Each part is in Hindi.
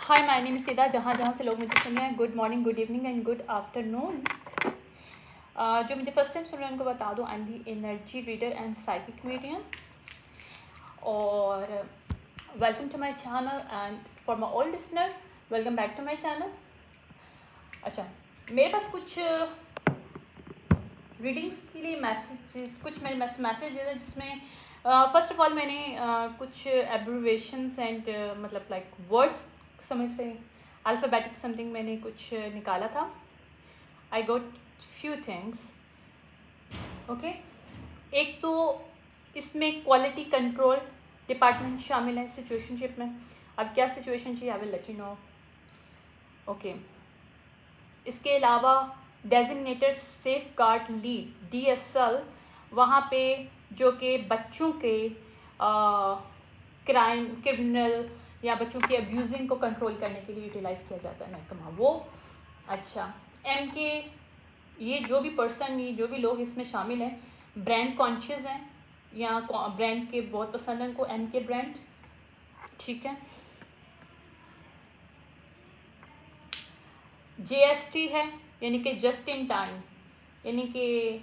Hi my name is Sita. जहाँ से लोग मुझे सुन रहे हैं, good morning, good evening and good afternoon. जो मुझे फर्स्ट टाइम सुन रहे हैं उनको बता दूँ, I am the energy reader and psychic medium. और welcome to my channel and for my old listener, welcome back to my channel. अच्छा, मेरे पास कुछ रीडिंग्स के लिए कुछ मेरे मैसेज है जिसमें फर्स्ट ऑफ ऑल मैंने कुछ एब्रिवेशंस एंड मतलब लाइक वर्ड्स समझ रहे, अल्फ़ाबेटिक समथिंग मैंने कुछ निकाला था। I got few things. Okay, एक तो इसमें क्वालिटी कंट्रोल डिपार्टमेंट शामिल है सिचुएशनशिप में। अब क्या सिचुएशन चाहिए, I will let you know. Okay, इसके अलावा designated safe guard lead DSL, वहाँ पे जो कि बच्चों के क्रिमिनल या बच्चों की अब्यूजिंग को कंट्रोल करने के लिए यूटिलाइज़ किया जाता है महकमा वो। अच्छा, MK, ये जो भी पर्सन, ये जो भी लोग इसमें शामिल हैं, ब्रांड कॉन्शियस हैं या ब्रांड के बहुत पसंद है उनको, MK ब्रांड। ठीक है, JST है, यानी कि जस्ट इन टाइम, यानी कि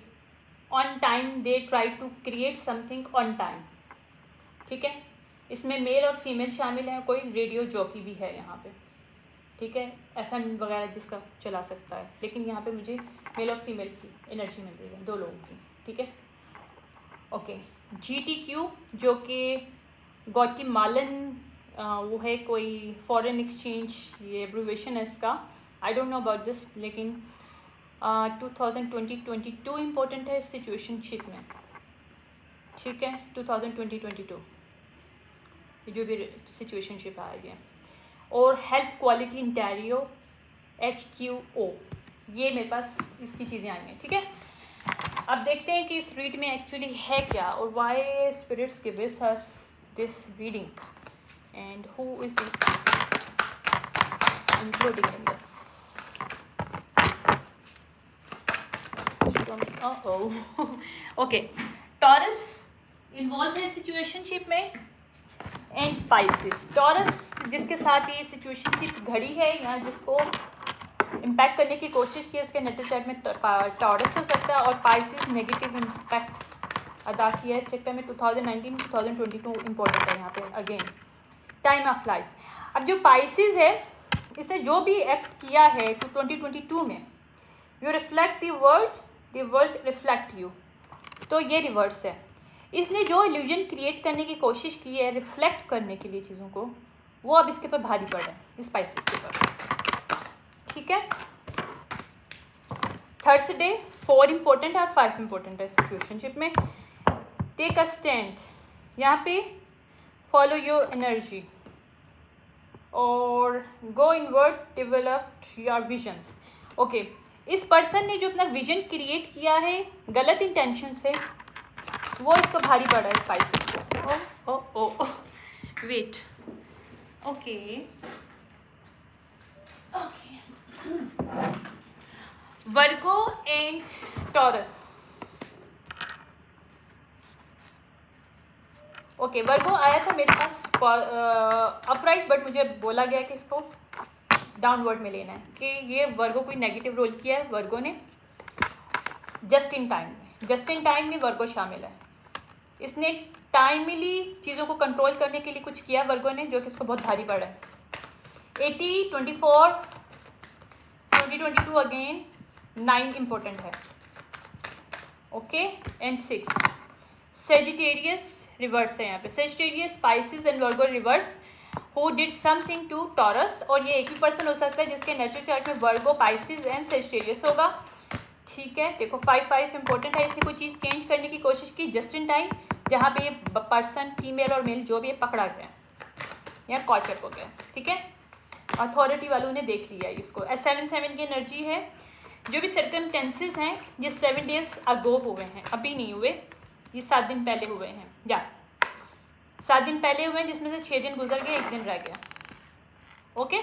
on time, they try to create something on time. ठीक है, इसमें मेल और फीमेल शामिल हैं, कोई रेडियो जॉकी भी है यहाँ पे। ठीक है, FM वगैरह जिसका चला सकता है, लेकिन यहाँ पे मुझे मेल और फीमेल की एनर्जी मिल रही है, दो लोगों की। ठीक है, ओके। GTQ जो कि गौटीमालन वो है, कोई फॉरेन एक्सचेंज, ये एब्रिवेशन है इसका। आई डोंट नो अबाउट दिस, लेकिन 2022 इम्पोर्टेंट है इस सिचुएशनशिप में। ठीक है, 2022 जो भी सिचुएशनशिप आ रही है। और हेल्थ क्वालिटी इंटेरियो HQO, ये मेरे पास इसकी चीज़ें आई हैं। ठीक है, अब देखते हैं कि इस रीड में एक्चुअली है क्या, और why spirits give us this reading and who is including in this. Okay, Taurus involve है सिचुएशनशिप में एंड पाइसेस। टॉरस जिसके साथ ये सिचुएशनशिप घड़ी है या जिसको इम्पैक्ट करने की कोशिश की, उसके नेटल चार्ट में टॉरस हो सकता है। और पाइसेस नेगेटिव इम्पैक्ट अदा किया इस चक्कर में। 2019-2022 इम्पोर्टेंट है यहाँ पे अगेन, टाइम ऑफ लाइफ। अब जो पाइसेस है, इसने जो भी एक्ट किया है 2022 में, you reflect the world reflect you, तो ये रिवर्स है। इसने जो इल्यूजन क्रिएट करने की कोशिश की है, रिफ्लेक्ट करने के लिए चीज़ों को, वो अब इसके ऊपर भारी पड़ रहा है, इस स्पाइसेस के ऊपर। ठीक है, थर्सडे 4 इंपॉर्टेंट और 5 इंपॉर्टेंट है सिचुएशनशिप में। टेक अ स्टैंड, यहाँ पे फॉलो योर एनर्जी और go inward, develop your visions. Okay, इस पर्सन ने जो अपना विजन क्रिएट किया है गलत इंटेंशन से, वो इसको भारी पड़ा है स्पाइसेस को। Oh wait, okay Virgo and Taurus. Okay, Virgo आया था मेरे पास अपराइट, बट मुझे बोला गया कि इसको डाउनवर्ड में लेना है, कि ये वर्गो कोई नेगेटिव रोल किया है वर्गो ने जस्ट इन टाइम में वर्गो शामिल है। इसने टाइमली चीज़ों को कंट्रोल करने के लिए कुछ किया वर्गो ने, जो कि इसको बहुत भारी पड़ा है। 80, 24, 2022 अगेन 9 इम्पोर्टेंट है। ओके, एंड 6 सेजिटेरियस रिवर्स है यहाँ पे। Sagittarius, Pisces and Virgo reverse, who did something to Taurus. और ये एक ही पर्सन हो सकता है जिसके नेचुरल चार्ट में वर्गो, पाइसेस एंड सेजिटेरियस होगा। ठीक है, देखो 5 इंपॉर्टेंट है। इसने कोई चीज़ चेंज करने की कोशिश की जस्ट इन टाइम, जहाँ पे ये पर्सन, फीमेल और मेल जो भी है पकड़ा गया या कॉचअप हो गया। ठीक है, अथॉरिटी वालों ने देख लिया इसको। 7 की एनर्जी है। जो भी सर्कमटेंसेस हैं ये 7 डेज अगो हुए हैं, अभी नहीं हुए, ये 7 दिन पहले हुए हैं, या 7 दिन पहले हुए हैं, जिसमें से 6 दिन गुजर गए, 1 दिन रह गया। ओके,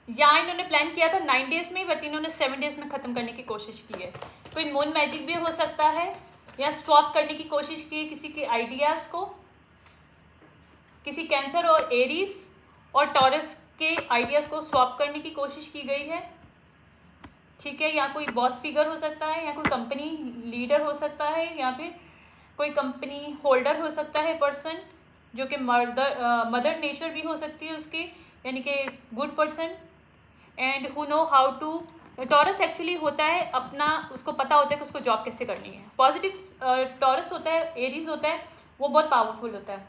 यहाँ इन्होंने प्लान किया था 9 डेज में, बट इन्होंने 7 डेज में ख़त्म करने की कोशिश की है। कोई मून मैजिक भी हो सकता है, या स्वैप करने की कोशिश की है किसी के आइडियाज़ को, किसी कैंसर और एरीज और टॉरस के आइडियाज़ को स्वैप करने की कोशिश की गई है, ठीक है। या कोई बॉस फिगर हो सकता है, या कोई कंपनी लीडर हो सकता है, या फिर कोई कंपनी होल्डर हो सकता है पर्सन, जो कि मदर नेचर भी हो सकती है उसकी, यानी कि good person, and who know how to. Taurus actually होता है अपना, उसको पता होता है कि उसको जॉब कैसे करनी है। पॉजिटिव टॉरस होता है, एरीज होता है, वो बहुत पावरफुल होता है,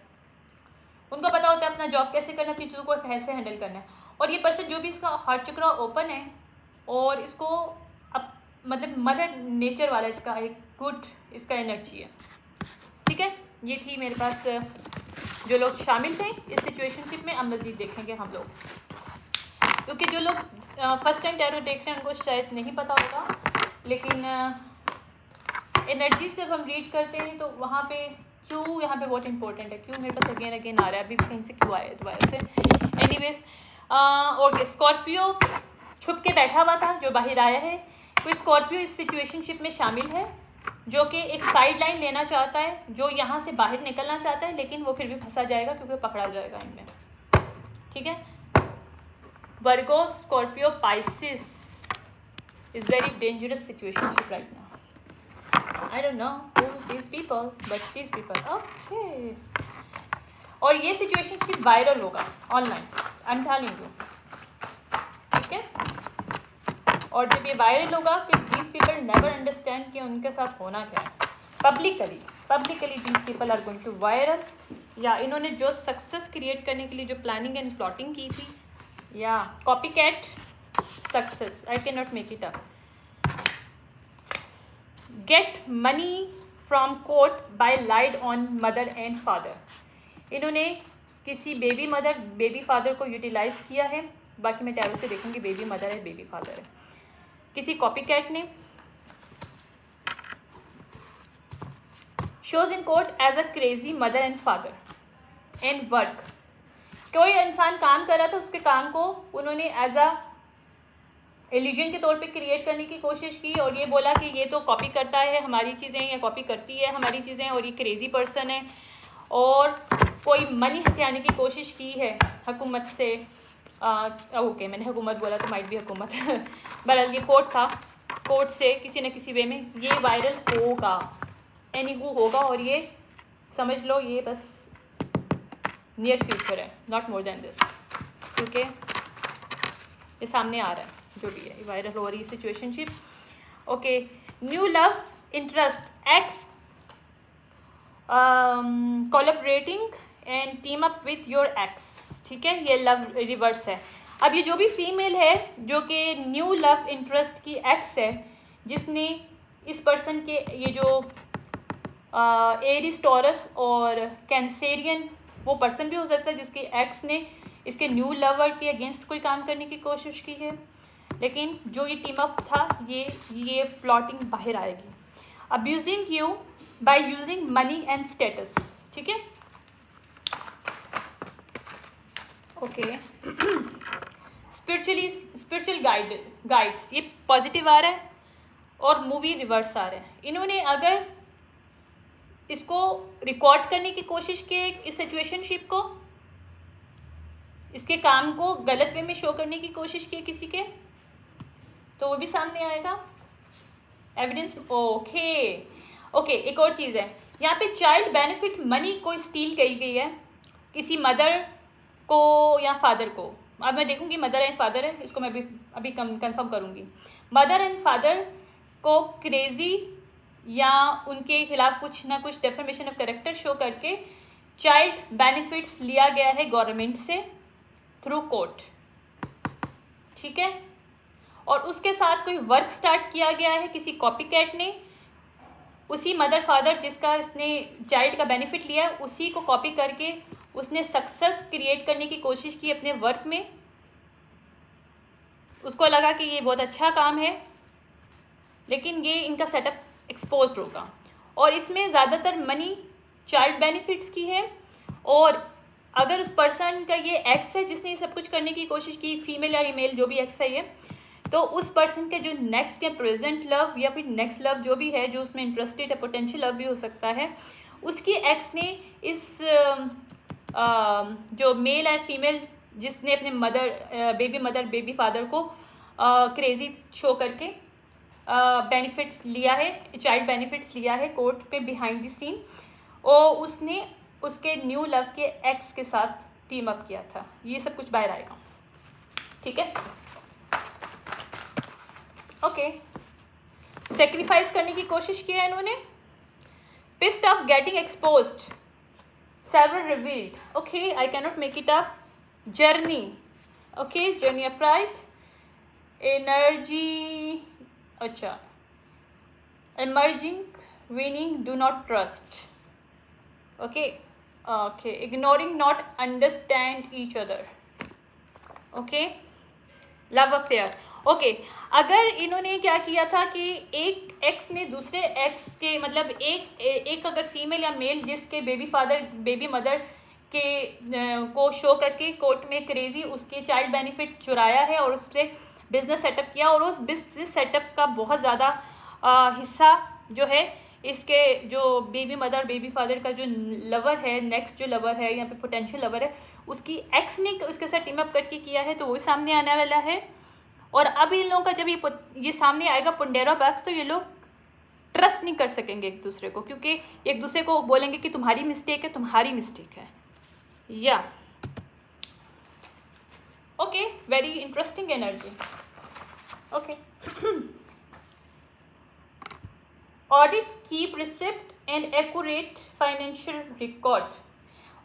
उनको पता होता है अपना जॉब कैसे करना है, अपनी चीज़ों को कैसे हैंडल करना है। और ये पर्सन जो भी इसका हार्ट चक्रा ओपन है और इसको अब मतलब मदर नेचर वाला इसका एक गुड इसका एनर्जी है, ठीक है। ये थी मेरे पास जो लोग शामिल थे इस सिचुएशनशिप में। अब मज़ीद देखेंगे हम लोग, क्योंकि जो लोग फर्स्ट टाइम टैरो देख रहे हैं उनको शायद नहीं पता होगा, लेकिन एनर्जी जब हम रीड करते हैं तो वहाँ पे क्यों यहाँ पे बहुत इंपॉर्टेंट है, क्यों मेरे पास अगेन अगेन आ रहा है, अभी कहीं से क्यों आया दोबारा से। एनीवेज ओके, स्कॉर्पियो छुप के बैठा हुआ था जो बाहर आया है। कोई स्कॉर्पियो इस सिचुएशनशिप में शामिल है जो कि एक साइड लाइन लेना चाहता है, जो यहाँ से बाहर निकलना चाहता है, लेकिन वो फिर भी फंसा जाएगा क्योंकि पकड़ा जाएगा इनमें, ठीक है। Virgo, Scorpio, Pisces is very dangerous situationship right now. I don't know who's these people, but these people. Okay. और ये सिचुएशनशिप वायरल होगा online, I am telling you, ठीक है। और जब ये वायरल होगा कि these people never understand कि उनके साथ होना क्या है। Publicly these people are going to viral, या इन्होंने जो सक्सेस क्रिएट करने के लिए जो प्लानिंग एंड प्लॉटिंग की थी, या copy cat success, I can not make it up. Get money from court by lied on mother and father. इन्होंने किसी बेबी मदर बेबी फादर को यूटिलाइज किया है, बाकी मैं टैरो से देखूंगी बेबी मदर है बेबी फादर है। किसी कॉपी कैट ने shows in court as a crazy mother and father and work. कोई इंसान काम कर रहा था, उसके काम को उन्होंने एज अ एलिजन के तौर पे क्रिएट करने की कोशिश की और ये बोला कि ये तो कॉपी करता है हमारी चीज़ें, या कॉपी करती है हमारी चीज़ें, और ये क्रेजी पर्सन है। और कोई मनी हथियाने की कोशिश की है हुकूमत से। ओके, मैंने हुकूमत बोला तो माइट भी हुकूमत बहरहाल ये कोर्ट था, कोर्ट से किसी न किसी वे में ये वायरल होगा, एनीहू होगा। और ये समझ लो ये बस नियर फ्यूचर है, नॉट मोर देन दिस, क्योंकि ये सामने आ रहा है जो भी है, वायरल हो रही situationship. Okay, new love interest x collaborating and team up with your x, ठीक है। ये लव रिवर्स है। अब ये जो भी फीमेल है जो कि न्यू लव इंटरेस्ट की एक्स है, जिसने इस पर्सन के ये जो एरीज, टॉरस और कैंसेरियन, वो पर्सन भी हो सकता है जिसके एक्स ने इसके न्यू लवर के अगेंस्ट कोई काम करने की कोशिश की है, लेकिन जो ये टीम अप था ये प्लॉटिंग बाहर आएगी। Abusing you by using money and status, ठीक है। ओके, स्पिरिचुअल गाइड्स, ये पॉजिटिव आ रहा है और मूवी रिवर्स आ रहा है। इन्होंने अगर इसको रिकॉर्ड करने की कोशिश की इस सिचुएशनशिप को, इसके काम को गलत वे में शो करने की कोशिश की किसी के, तो वो भी सामने आएगा एविडेंस। ओके, एक और चीज़ है यहाँ पे, चाइल्ड बेनिफिट मनी को स्टील कही गई है किसी मदर को या फादर को। अब मैं देखूंगी मदर एंड फादर है, इसको मैं अभी कंफर्म करूंगी। मदर एंड फादर को क्रेजी या उनके खिलाफ कुछ ना कुछ डेफर्मेशन ऑफ कैरेक्टर शो करके चाइल्ड बेनिफिट्स लिया गया है गवर्नमेंट से थ्रू कोर्ट, ठीक है। और उसके साथ कोई वर्क स्टार्ट किया गया है किसी कॉपी कैट ने, उसी मदर फादर जिसका इसने चाइल्ड का बेनिफिट लिया है, उसी को कॉपी करके उसने सक्सेस क्रिएट करने की कोशिश की अपने वर्क में। उसको लगा कि ये बहुत अच्छा काम है, लेकिन ये इनका सेटअप एक्सपोज होगा। और इसमें ज़्यादातर मनी चाइल्ड बेनिफिट्स की है। और अगर उस पर्सन का ये एक्स है जिसने सब कुछ करने की कोशिश की, फीमेल या ईमेल जो भी एक्स है ये, तो उस पर्सन के जो नेक्स्ट या प्रेजेंट लव या फिर नेक्स्ट लव जो भी है, जो उसमें इंटरेस्टेड है, पोटेंशियल लव भी हो सकता है, उसकी एक्स ने इस जो मेल या फीमेल जिसने अपने बेबी फादर को क्रेजी शो करके बेनिफिट्स लिया है, चाइल्ड बेनिफिट्स लिया है कोर्ट पे बिहाइंड द सीन, और उसने उसके न्यू लव के एक्स के साथ टीम अप किया था। ये सब कुछ बाहर आएगा, ठीक है। ओके, सेक्रीफाइस करने की कोशिश की है इन्होंने। Pissed off getting exposed, several revealed. Okay, I cannot make it up. Journey. Okay, journey upright. Energy. अच्छा. Emerging, winning, do not trust. Okay. Okay. Ignoring, not understand each other. Okay. Love affair. Okay. अगर इन्होंने क्या किया था कि एक एक्स ने दूसरे एक्स के मतलब एक अगर फीमेल या मेल जिसके बेबी मदर के को शो करके कोर्ट में क्रेजी उसके चाइल्ड बेनिफिट चुराया है और उसने बिजनेस सेटअप किया, और उस बिजनेस सेटअप का बहुत ज़्यादा हिस्सा जो है इसके जो बेबी फादर का जो लवर है, नेक्स्ट जो लवर है यहाँ पे पोटेंशियल लवर है, उसकी एक्स ने उसके साथ टीम अप करके किया है, तो वो सामने आने वाला है। और अब इन लोगों का जब ये सामने आएगा पुंडेरा बैग्स, तो ये लोग ट्रस्ट नहीं कर सकेंगे एक दूसरे को, क्योंकि एक दूसरे को बोलेंगे कि तुम्हारी मिस्टेक है या okay. Very interesting energy. Okay, audit, keep receipt and accurate financial record.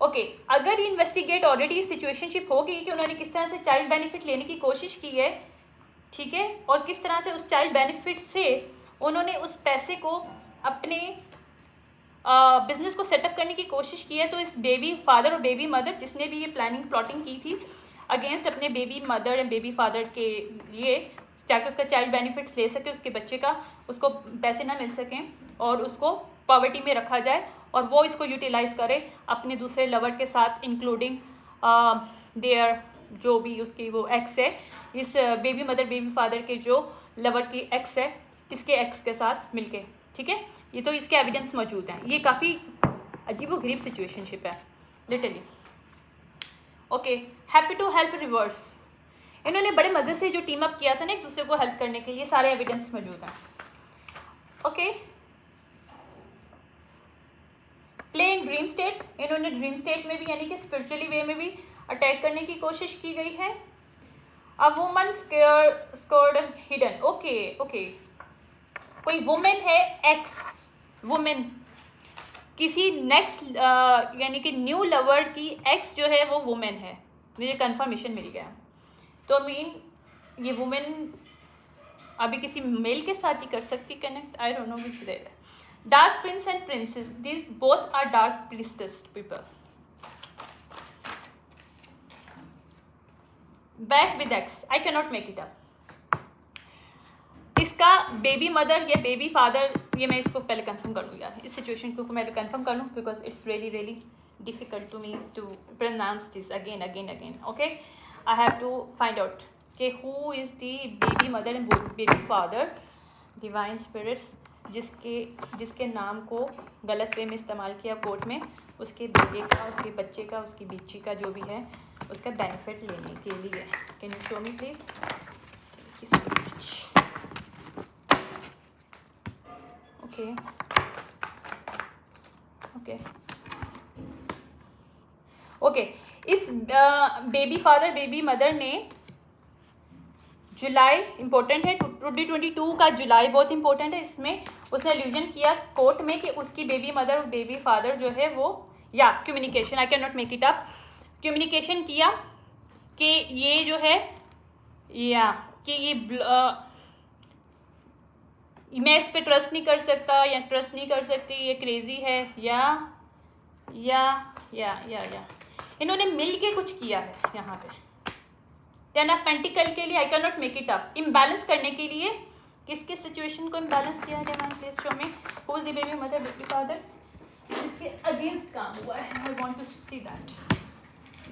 Okay, अगर इन्वेस्टिगेट ऑलरेडी सिचुएशनशिप हो गई कि उन्होंने किस तरह से चाइल्ड बेनिफिट लेने की कोशिश की है, ठीक है, और किस तरह से उस चाइल्ड बेनिफिट से उन्होंने उस पैसे को अपने बिजनेस को सेटअप करने की कोशिश की है, तो इस बेबी फादर और बेबी मदर जिसने भी ये प्लॉटिंग की थी अगेंस्ट अपने baby mother and baby father के लिए, ताकि उसका चाइल्ड बेनिफिट्स ले सके, उसके बच्चे का उसको पैसे ना मिल सकें और उसको पॉवर्टी में रखा जाए, और वो इसको यूटिलाइज करे अपने दूसरे लवर के साथ, इंक्लूडिंग देयर जो भी उसकी वो एक्स है, इस बेबी मदर बेबी फादर के जो लवर की एक्स है, इसके एक्स के साथ मिलके, ठीक है। ये तो इसके एविडेंस मौजूद हैं। ये काफ़ी अजीबोगरीब सिचुएशनशिप है literally. Okay, happy to help reverse. इन्होंने बड़े मज़े से जो टीम अप किया था ना एक दूसरे को हेल्प करने के लिए, सारे एविडेंस मौजूद हैं। Okay, play in dream state. इन्होंने ड्रीम स्टेट में भी यानी कि स्पिरिचुअली वे में भी अटैक करने की कोशिश की गई है। A woman scored hidden. Okay okay, कोई वुमेन है, एक्स वुमेन किसी नेक्स्ट यानी कि न्यू लवर की एक्स जो है वो वुमेन है, मुझे कंफर्मेशन मिल गया। तो मीन ये वुमेन अभी किसी मेल के साथ ही कर सकती connect, I don't know which there. Dark prince and princess, this both are dark priestess people. Back with ex, I can not make it up. इसका बेबी मदर या बेबी फादर, ये मैं इसको पहले कंफर्म कर लूँ यार, इस सिचुएशन को मैं कंफर्म कर लूँ, because it's really difficult to me to pronounce this again. Okay, I have to find out कि who is the baby mother and baby father, divine spirits जिसके नाम को गलत वे में इस्तेमाल किया कोर्ट में, उसके बेटे का, उसके बच्चे का, उसकी बच्ची का जो भी है उसका बेनिफिट लेने के लिए। Can you show me please? Thank you so much. Okay okay okay, इस बेबी फादर बेबी मदर ने जुलाई इम्पोर्टेंट है, 2022 का जुलाई बहुत इंपॉर्टेंट है। इसमें उसने एल्यूजन किया कोर्ट में कि उसकी बेबी मदर और बेबी फादर जो है वो, या communication, I can not make it up, communication किया कि ये जो है या कि ये मैं इस पे ट्रस्ट नहीं कर सकता या ट्रस्ट नहीं कर सकती, ये क्रेजी है, या इन्होंने मिल के कुछ किया है यहाँ पे। टेन ऑफ पेंटिकल के लिए I can not make it up, imbalance करने के लिए किसके सिचुएशन को इम्बैलेंस किया है divine please show me, who is the baby mother baby father, इसके अगेंस्ट काम हुआ है, I want to see that.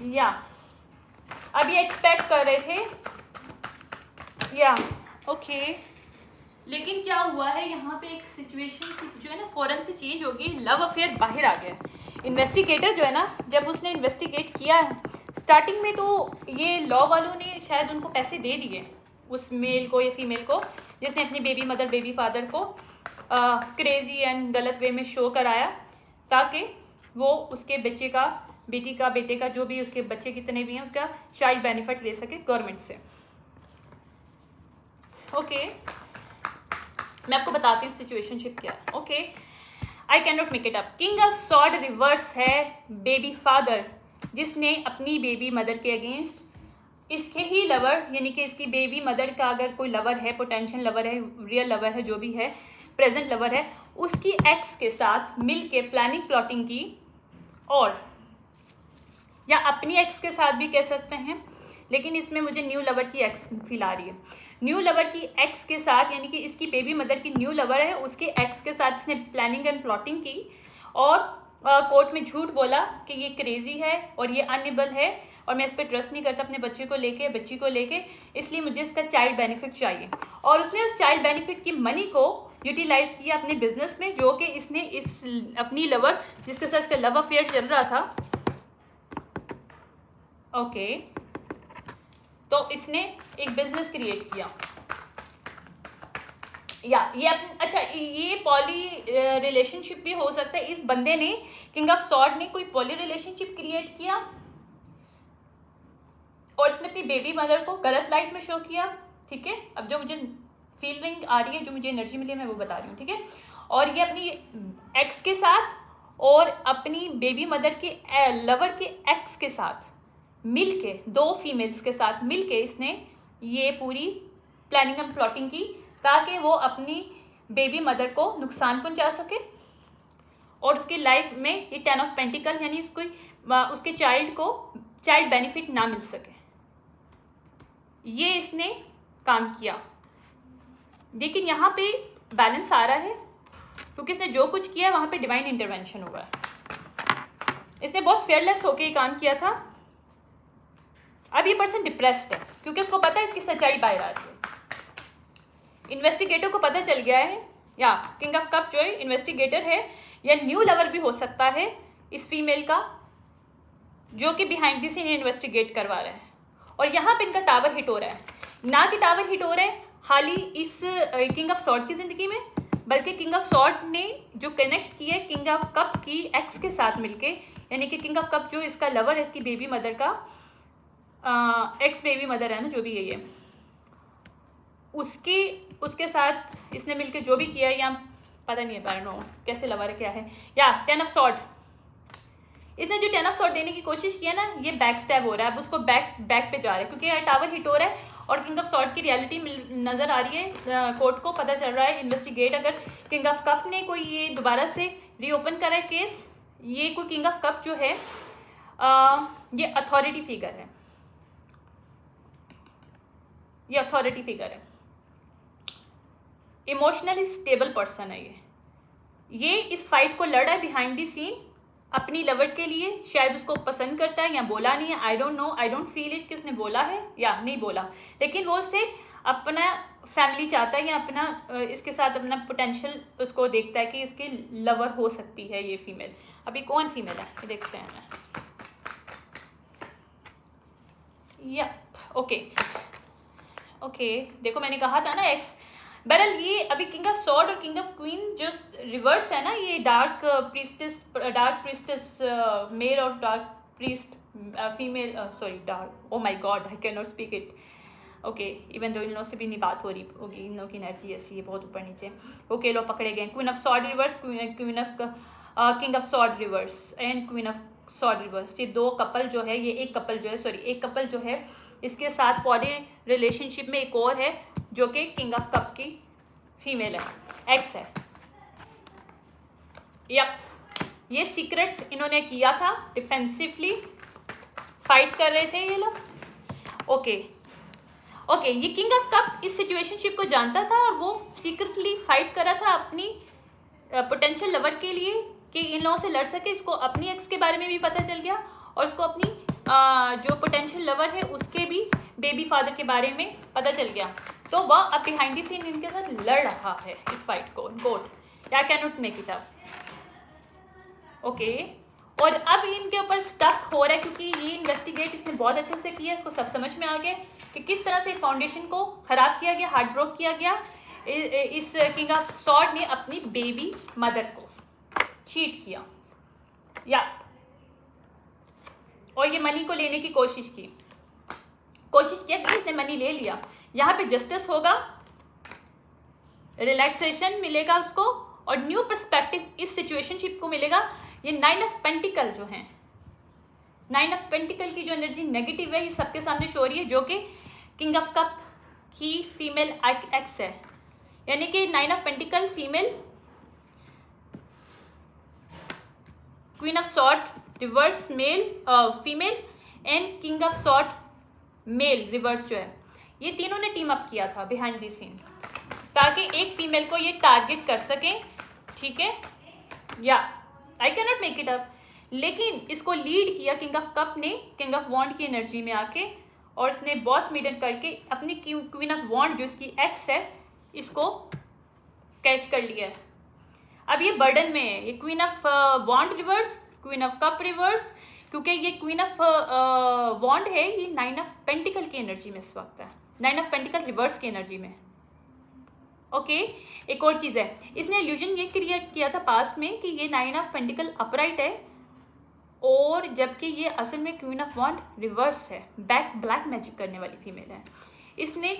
या अभी एक्सपेक्ट कर रहे थे या ओके, लेकिन क्या हुआ है यहाँ पे एक सिचुएशन जो है ना फौरन से चेंज हो गई, लव अफेयर बाहर आ गया। इन्वेस्टिगेटर जो है ना, जब उसने इन्वेस्टिगेट किया स्टार्टिंग में तो ये लॉ वालों ने शायद उनको पैसे दे दिए, उस मेल को या फीमेल को जिसने अपनी बेबी मदर बेबी फादर को क्रेजी एंड गलत वे में शो कराया, ताकि वो उसके बच्चे का, बेटी का, बेटे का, जो भी उसके बच्चे कितने भी हैं, उसका चाइल्ड बेनिफिट ले सके गवर्नमेंट से। ओके, मैं आपको बताती हूँ सिचुएशनशिप क्या है। Okay, I can not make it up. King of sword reverse है बेबी फादर, जिसने अपनी बेबी मदर के अगेंस्ट इसके ही लवर, यानी कि इसकी बेबी मदर का अगर कोई लवर है, पोटेंशियल लवर है, रियल लवर है, जो भी है, प्रेजेंट लवर है, उसकी एक्स के साथ मिल के प्लानिंग प्लॉटिंग की, और या अपनी एक्स के साथ भी कह सकते हैं, लेकिन इसमें मुझे न्यू लवर की एक्स फील आ रही है। न्यू लवर की एक्स के साथ, यानी कि इसकी बेबी मदर की न्यू लवर है, उसके एक्स के साथ इसने प्लानिंग एंड प्लॉटिंग की और कोर्ट में झूठ बोला कि ये क्रेजी है और ये अनएबल है और मैं इस पर ट्रस्ट नहीं करता अपने बच्चे को लेके, बच्ची को लेके, इसलिए मुझे इसका चाइल्ड बेनिफिट चाहिए। और उसने उस चाइल्ड बेनिफिट की मनी को यूटिलाइज किया अपने बिजनेस में, जो कि इसने इस अपनी लवर, जिसके साथ इसका लव अफेयर चल रहा था, ओके, तो इसने एक बिजनेस क्रिएट किया, या ये अच्छा, ये पॉली रिलेशनशिप भी हो सकता है। इस बंदे ने, किंग ऑफ सॉर्ड ने, कोई पॉली रिलेशनशिप क्रिएट किया और इसने अपनी बेबी मदर को गलत लाइट में शो किया, ठीक है। अब जो मुझे फीलिंग आ रही है, जो मुझे एनर्जी मिली है, मैं वो बता रही हूँ, ठीक है। और ये अपनी एक्स के साथ और अपनी बेबी मदर के लवर के एक्स के साथ मिलके, दो फीमेल्स के साथ मिलके इसने ये पूरी प्लानिंग एंड प्लॉटिंग की, ताकि वो अपनी बेबी मदर को नुकसान पहुंचा सके और उसकी लाइफ में ये 10 ऑफ पेंटिकल, यानी उसके चाइल्ड को चाइल्ड बेनिफिट ना मिल सके। ये इसने काम किया, लेकिन यहाँ पे बैलेंस आ रहा है, क्योंकि इसने जो कुछ किया है वहाँ पे डिवाइन इंटरवेंशन हुआ है। इसने बहुत फेयरलेस होकर ये काम किया था। अब ये पर्सन डिप्रेस्ड है, क्योंकि उसको पता है इसकी सच्चाई बाहर आ रही है। इन्वेस्टिगेटर को पता चल गया है, या किंग ऑफ कप जो है इन्वेस्टिगेटर है, या न्यू लवर भी हो सकता है इस फीमेल का, जो कि बिहाइंड द सीन इन्वेस्टिगेट करवा रहा है। और यहाँ पे इनका टावर हिट हो रहा है, ना कि टावर हिट हो रहा है हाल ही इस किंग ऑफ सॉर्ड की ज़िंदगी में, बल्कि किंग ऑफ सॉर्ड ने जो कनेक्ट किया है किंग ऑफ कप की एक्स के साथ मिलके, यानी कि किंग ऑफ कप जो इसका लवर है, इसकी बेबी मदर का एक्स बेबी मदर है ना, जो भी है ये, उसके साथ इसने मिलके जो भी किया है, या पता नहीं है, आई डोंट नो कैसे लवर है क्या है, या 10 ऑफ सॉर्ड, इसने जो 10 ऑफ सॉर्ड देने की कोशिश की है ना, ये बैक स्टैब हो रहा है, अब उसको बैक पे जा रहा है, क्योंकि यार टावर हिट हो रहा है और किंग ऑफ सॉर्ड की रियलिटी नज़र आ रही है। कोर्ट को पता चल रहा है, इन्वेस्टिगेट, अगर किंग ऑफ कप ने कोई ये दोबारा से रीओपन करा है केस, ये कोई किंग ऑफ कप जो है ये अथॉरिटी फिगर है, ये अथॉरिटी फिगर है, इमोशनली स्टेबल पर्सन है ये इस फाइट को लड़ा है बिहाइंड द सीन अपनी लवर के लिए, शायद उसको पसंद करता है या बोला नहीं है, आई don't no, I don't feel it कि उसने बोला है या नहीं बोला, लेकिन वो उससे अपना फैमिली चाहता है या अपना इसके साथ अपना पोटेंशियल उसको देखता है कि इसकी लवर हो सकती है ये फीमेल। अभी कौन फीमेल है देखते हैं, या ओके ओके, देखो मैंने कहा था ना एक्स, बहरहाल ये अभी किंग ऑफ सॉर्ड और किंग ऑफ क्वीन जो रिवर्स है ना, ये डार्क प्रीस्टेस मेल और dark priest female, sorry dark, oh my God I can not speak it, okay, even though इन लोगों से भी नहीं बात हो रही होगी, इन लोगों की एनर्जी ऐसी है बहुत ऊपर नीचे। ओके, लोग पकड़े गए, queen of sword reverse, queen of king of sword reverse and queen of sword reverse, ये दो कपल जो है, ये एक कपल जो है, सॉरी एक कपल जो है, इसके साथ पॉली रिलेशनशिप में एक और है जो कि किंग ऑफ कप की फीमेल है, एक्स है। यप, ये सीक्रेट इन्होंने किया था, डिफेंसिवली फाइट कर रहे थे ये लोग। ओके ओके, ये किंग ऑफ कप इस सिचुएशनशिप को जानता था और वो सीक्रेटली फाइट कर रहा था अपनी पोटेंशियल लवर के लिए कि इन लोगों से लड़ सके। इसको अपनी एक्स के बारे में भी पता चल गया और उसको अपनी जो पोटेंशियल लवर है उसके भी बेबी फादर के बारे में पता चल गया, तो वह अब बिहाइंड द सीन इनके साथ लड़ रहा है इस फाइट को। Court, I can not make it up. Okay, और अब इनके ऊपर स्टक हो रहा है क्योंकि ये इन्वेस्टिगेट इसने बहुत अच्छे से किया, इसको सब समझ में आ गया कि किस तरह से फाउंडेशन को ख़राब किया गया, हार्ड ब्रोक किया गया। इस किंग ऑफ सॉर्ड ने अपनी बेबी मदर को चीट किया या और ये मनी को लेने की कोशिश किया कि इसने मनी ले लिया। यहाँ पे जस्टिस होगा, रिलैक्सेशन मिलेगा उसको और न्यू पर्सपेक्टिव इस सिचुएशनशिप को मिलेगा। ये 9 ऑफ पेंटिकल जो है, 9 ऑफ पेंटिकल की जो एनर्जी नेगेटिव है ये सबके सामने शो हो रही है, जो कि किंग ऑफ कप की फीमेल एक्स है। यानी कि 9 of pentacle female, queen of sword reverse male female and king of sword male reverse जो है, ये तीनों ने टीम अप किया था बिहाइंड द सीन ताकि एक फीमेल को ये टारगेट कर सकें, ठीक है। या आई can not make it up, लेकिन इसको लीड किया किंग ऑफ कप ने किंग ऑफ वॉन्ड की एनर्जी में आके, और इसने बॉस मीडन करके अपनी क्वीन ऑफ वॉन्ड जो इसकी एक्स है इसको कैच कर लिया है। अब ये बर्डन में है, ये queen of wand reverse, queen of cup reverse, क्योंकि ये क्वीन ऑफ वॉन्ड है, ये 9 ऑफ पेंटिकल की एनर्जी में इस वक्त है, 9 ऑफ पेंटिकल रिवर्स की एनर्जी में। ओके एक और चीज़ है, इसने इल्यूजन ये क्रिएट किया था पास्ट में कि ये 9 ऑफ पेंटिकल अपराइट है और जबकि ये असल में क्वीन ऑफ वॉन्ड रिवर्स है, ब्लैक मैजिक करने वाली फीमेल है। इसने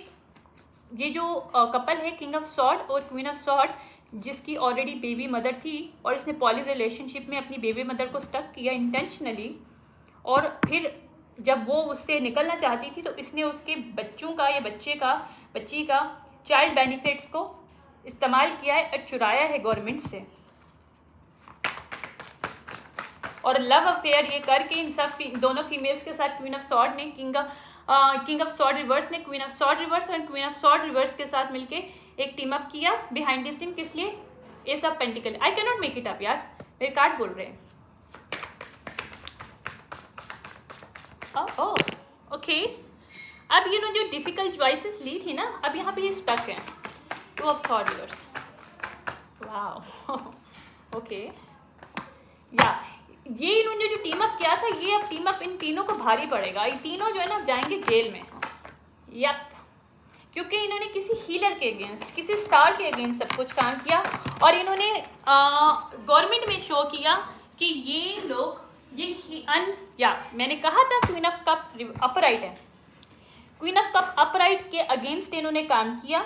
ये जो कपल है किंग ऑफ सॉर्ड और क्वीन ऑफ सॉर्ड, जिसकी ऑलरेडी बेबी मदर थी और इसने पॉली रिलेशनशिप में अपनी बेबी मदर को स्टक किया इंटेंशनली, और फिर जब वो उससे निकलना चाहती थी तो इसने उसके बच्चों का या बच्ची का चाइल्ड बेनिफिट्स को इस्तेमाल किया है और चुराया है गवर्नमेंट से, और लव अफेयर ये करके इन सब दोनों फीमेल्स के साथ क्वीन ऑफ सॉर्ड ने किंग ऑफ सॉर्ड रिवर्स ने क्वीन ऑफ सॉर्ड रिवर्स और क्वीन ऑफ सॉर्ड रिवर्स के साथ मिलके एक टीम अप किया बिहाइंड द सीन। किस लिए? S of pentacle. I can not make it up यार, मेरे कार्ड बोल रहे हैं। ओके अब ये जो डिफिकल्ट चॉइसेस ली थी ना, अब यहाँ पे ये स्टक है, 2 of sword reverse. Wow okay या ये इन्होंने जो टीम अप किया था, ये अब टीम अप इन तीनों को भारी पड़ेगा। ये तीनों जो है ना जाएंगे जेल में, यप, क्योंकि इन्होंने किसी हीलर के अगेंस्ट, किसी स्टार के अगेंस्ट सब कुछ काम किया, और इन्होंने गवर्नमेंट में शो किया कि ये लोग मैंने कहा था क्वीन ऑफ कप अपराइट है, क्वीन ऑफ कप अपराइट के अगेंस्ट इन्होंने काम किया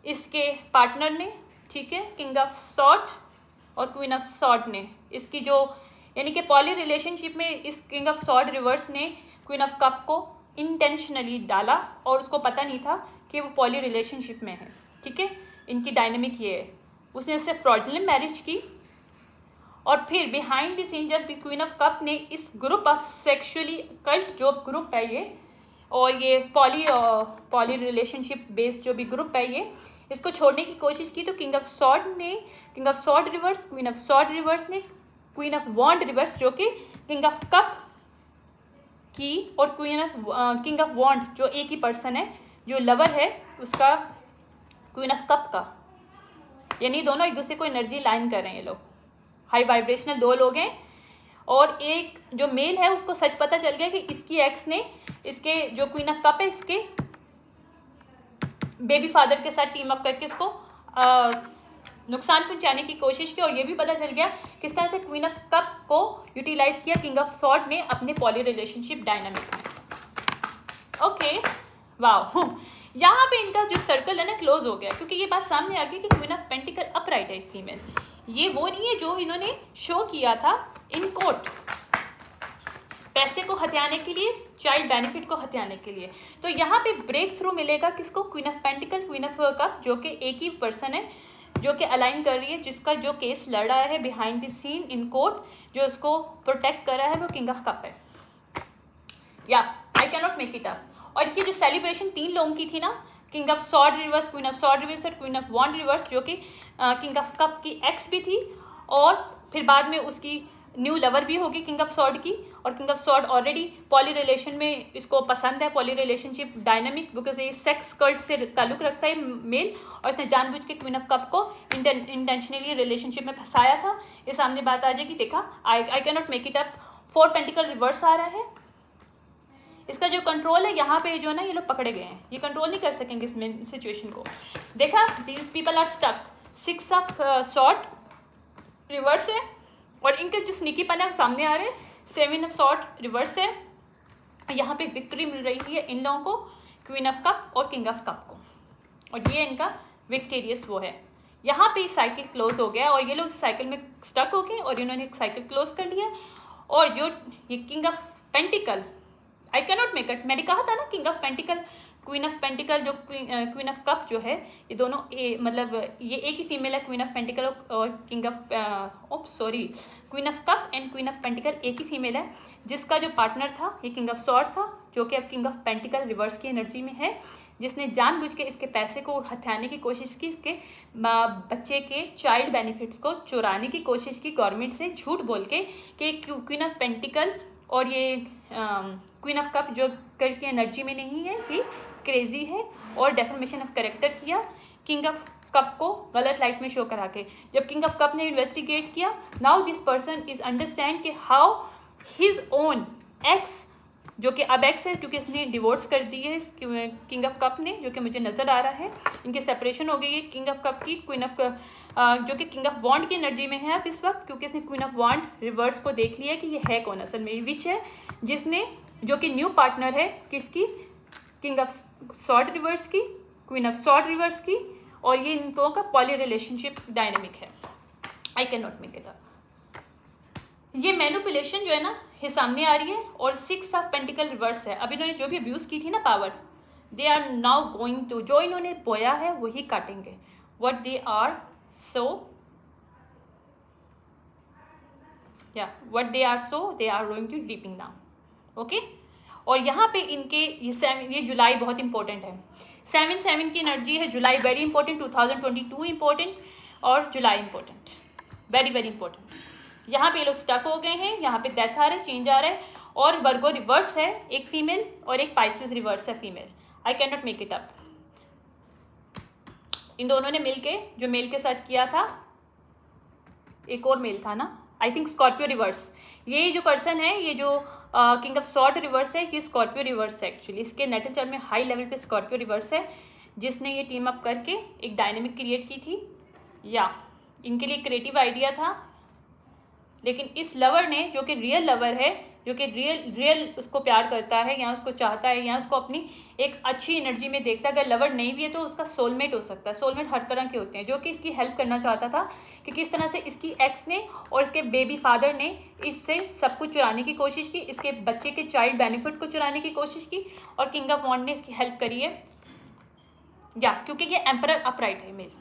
इसके पार्टनर ने, ठीक है, किंग ऑफ सॉर्ड और क्वीन ऑफ सॉर्ड ने, इसकी जो यानी कि पॉली रिलेशनशिप में इस किंग ऑफ सॉर्ड रिवर्स ने क्वीन ऑफ कप को इंटेंशनली डाला और उसको पता नहीं था कि वो पॉली रिलेशनशिप में है, ठीक है। इनकी डायनेमिक ये है, उसने इससे फ्रॉडलेंट मैरिज की, और फिर बिहाइंड द सीन जब क्वीन ऑफ कप ने इस ग्रुप ऑफ सेक्सुअली कल्ट जो ग्रुप है ये, और ये पॉली रिलेशनशिप बेस्ड जो भी ग्रुप है ये, इसको छोड़ने की कोशिश की, तो king of sword reverse, queen of sword reverse ने क्वीन ऑफ वॉन्ड रिवर्स जो कि किंग ऑफ कप की और किंग ऑफ वॉन्ड जो एक ही पर्सन है, जो लवर है उसका, क्वीन ऑफ कप का, यानी दोनों एक दूसरे को एनर्जी लाइन कर रहे हैं। ये लोग हाई वाइब्रेशनल 2 लोग हैं, और एक जो मेल है उसको सच पता चल गया कि इसकी एक्स ने इसके जो क्वीन ऑफ कप है इसके बेबी फादर के साथ टीम अप करके इसको नुकसान पहुंचाने की कोशिश की, और ये भी पता चल गया किस तरह से क्वीन ऑफ कप को यूटिलाइज किया किंग ऑफ सॉर्ड ने अपने पॉली रिलेशनशिप डायनामिक में। ओके वाओ यहाँ पे इनका जो सर्कल है ना क्लोज हो गया, क्योंकि ये बात सामने आ गई कि क्वीन ऑफ पेंटिकल अपराइट है फीमेल, ये वो नहीं है जो इन्होंने शो किया था इन कोर्ट, पैसे को हथियाने के लिए, चाइल्ड बेनिफिट को हथियाने के लिए। तो यहाँ पे ब्रेक थ्रू मिलेगा किसको? Queen of pentacle, queen of cup, जो कि एक ही पर्सन है जो कि अलाइन कर रही है, जिसका जो केस लड़ रहा है behind the seen in court, जो उसको प्रोटेक्ट कर रहा है वो किंग ऑफ कप है। या आई can not make it up. और इनकी जो सेलिब्रेशन 3 लोगों की थी ना, king of sword reverse, queen of sword reverse और क्वीन ऑफ वॉन्ड रिवर्स, जो कि किंग ऑफ कप की एक्स भी थी, और फिर बाद में उसकी न्यू लवर भी होगी किंग ऑफ सॉर्ड की, और king of sword already poly relation में इसको पसंद है, पॉली रिलेशनशिप डायनामिक, बिकॉज ये सेक्स कल्ट से ताल्लुक़ रखता है मेल, और इसने जानबूझ के क्वीन ऑफ कप को इंटेंशनली रिलेशनशिप में फंसाया था। ये सामने बात आ जाएगी, देखा I can not make it up. 4 pentacle reverse आ रहा है, इसका जो कंट्रोल है यहाँ पे जो है ना, ये लोग पकड़े गए हैं, ये कंट्रोल नहीं कर सकेंगे इस सिचुएशन को। देखा these people are stuck. 6 of sword reverse है, और इनके जो स्नीकीपन है वो सामने आ रहे हैं। 7 ऑफ सॉर्ड रिवर्स है, यहाँ पे विक्ट्री मिल रही है इन लोगों को, क्वीन ऑफ कप और किंग ऑफ कप को, और ये इनका विक्टेरियस वो है। यहाँ पे साइकिल क्लोज हो गया, और ये लोग साइकिल में स्टक हो गए, और इन्होंने एक साइकिल क्लोज कर लिया। और जो ये king of pentacle, I can not make it, मैंने कहा था ना king of pentacle, queen of pentacle, जो क्वीन ऑफ कप जो है, ये दोनों मतलब ये एक ही फीमेल है, क्वीन ऑफ पेंटिकल और king of queen of cup and queen of pentacle एक ही फीमेल है, जिसका जो पार्टनर था ये किंग ऑफ सॉर्ड था, जो कि अब किंग ऑफ पेंटिकल रिवर्स की एनर्जी में है, जिसने जानबूझ के इसके पैसे को हथियाने की कोशिश की, इसके बच्चे के चाइल्ड बेनिफिट्स को चुराने की कोशिश की गवर्नमेंट से, झूठ बोल के कि क्वीन ऑफ पेंटिकल और ये क्वीन ऑफ कप जो करके एनर्जी में नहीं है, ये क्रेजी है, और डेफर्मेशन ऑफ कैरेक्टर किया किंग ऑफ कप को गलत लाइट में शो करा के। जब किंग ऑफ कप ने इन्वेस्टिगेट किया, now this person is understand कि हाउ हिज ओन एक्स, जो कि अब एक्स है क्योंकि इसने डिवोर्स कर दी है किंग ऑफ कप ने, जो कि मुझे नज़र आ रहा है, इनकी सेपरेशन हो गई है किंग ऑफ कप की क्वीन ऑफ जो कि किंग ऑफ वॉन्ड की एनर्जी में है अब इस वक्त, क्योंकि इसने क्वीन ऑफ वॉन्ड रिवर्स को देख लिया कि ये है कौन असल में, विच है, जिसने जो कि न्यू पार्टनर है किसकी, किंग ऑफ सॉर्ड रिवर्स की, क्वीन ऑफ सॉर्ड रिवर्स की, और ये इन दोनों का पॉली रिलेशनशिप डायनेमिक है। आई can not make it up. ये मैनिपुलेशन जो है ना ये सामने आ रही है, और 6 ऑफ पेंटिकल रिवर्स है। अब इन्होंने जो भी अब्यूज़ की थी ना power, they are now going to, जो इन्होंने बोया है वही काटेंगे, व्हाट दे आर सो या what they are sow they are going to reaping now. Okay, और यहाँ पे इनके ये जुलाई बहुत इंपॉर्टेंट है, 7 की एनर्जी है, जुलाई वेरी इंपॉर्टेंट, 2022 इंपॉर्टेंट, और जुलाई इंपॉर्टेंट, वेरी वेरी इंपॉर्टेंट। यहाँ पे लोग स्टक हो गए हैं, यहाँ पे डेथ आ रहा है, चेंज आ रहा है, और वर्गो रिवर्स है एक फीमेल, और एक पाइसेस रिवर्स है female. I can not make it up. इन दोनों ने मिलके जो मेल के साथ किया था, एक और मेल था ना, आई थिंक स्कॉर्पियो रिवर्स, ये जो पर्सन है, ये जो किंग ऑफ सॉर्ड रिवर्स है, ये स्कॉर्पियो रिवर्स है एक्चुअली, इसके नेटल चार्ट में हाई लेवल पे स्कॉर्पियो रिवर्स है, जिसने ये टीम अप करके एक डायनेमिक क्रिएट की थी, या इनके लिए क्रिएटिव आइडिया था। लेकिन इस लवर ने, जो कि रियल लवर है, जो कि रियल उसको प्यार करता है, या उसको चाहता है, या उसको अपनी एक अच्छी एनर्जी में देखता है, अगर लवर नहीं भी है तो उसका सोलमेट हो सकता है। सोलमेट हर तरह के होते हैं, जो कि इसकी हेल्प करना चाहता था कि किस तरह से इसकी एक्स ने और इसके बेबी फादर ने इससे सब कुछ चुराने की कोशिश की, इसके बच्चे के चाइल्ड बेनिफिट को चुराने की कोशिश की, और किंग ऑफ वॉन्ड ने इसकी हेल्प करी है, या क्योंकि ये एम्परर अपराइट है मेल,